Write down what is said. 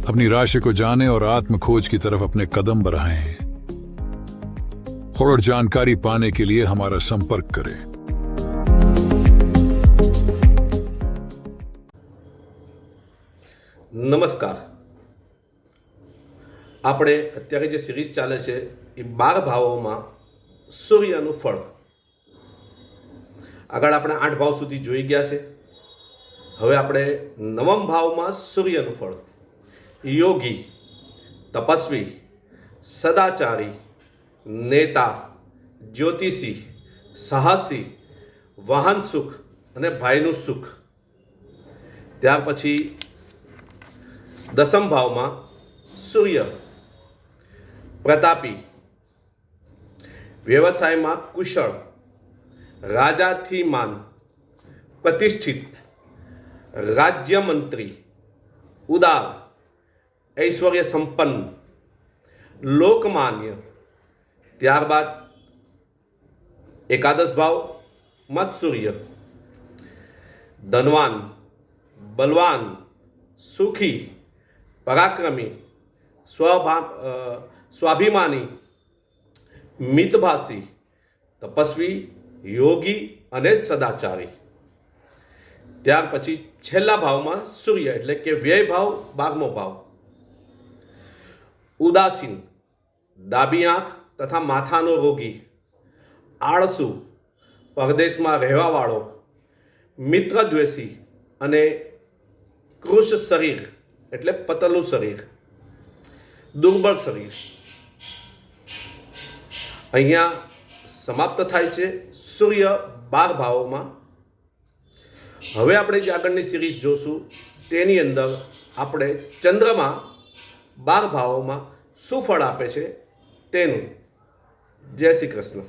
अपनी राशि को जाने और आत्म खोज की तरफ अपने कदम बढ़ाएं। और जानकारी पाने के लिए हमारा संपर्क करें। નમસ્કાર। આપણે અત્યારે જે સિરીઝ ચાલે છે એ 12 ભાવોમાં સૂર્યનું ફળ। આગળ આપણે 8 ભાવ સુધી જોઈ ગયા છે। હવે આપણે 9મ ભાવમાં સૂર્યનું ફળ યોગી, તપસ્વી, સદાચારી, નેતા, જ્યોતિષી, સાહસી, વાહન સુખ અને ભાઈનું સુખ। ત્યાર પછી 10મ ભાવમાં સૂર્ય પ્રતાપી, વ્યવસાયમાં કુશળ, રાજાથી માન, પ્રતિષ્ઠિત, રાજ્યમંત્રી, ઉદાર, ઐશ્વર્ય સંપન્ન, લોકમાન્ય। ત્યારબાદ 11 ભાવમાં સૂર્ય ધનવાન, બલવાન, સુખી, પરાક્રમી, સ્વાભિમાની, મિતભાષી, તપસ્વી, યોગી અને સદાચારી। ત્યાર પછી છેલ્લા ભાવમાં સૂર્ય એટલે કે વ્યય ભાવ 12મો ભાવ ઉદાસીન, ડાબી આંખ તથા માથાનો રોગી, આળસુ, પરદેશમાં રહેવાવાળો, મિત્રદ્વેષી અને કૃશ શરીર એટલે પતલું શરીર, દુર્બળ શરીર। અહીંયા સમાપ્ત થાય છે સૂર્ય 12 ભાવોમાં। હવે આપણે જે આગળની સિરીઝ જોશું તેની અંદર આપણે ચંદ્રમા 12 ભાવોમાં શું ફળ આપે છે તેનું। જય શ્રી કૃષ્ણ।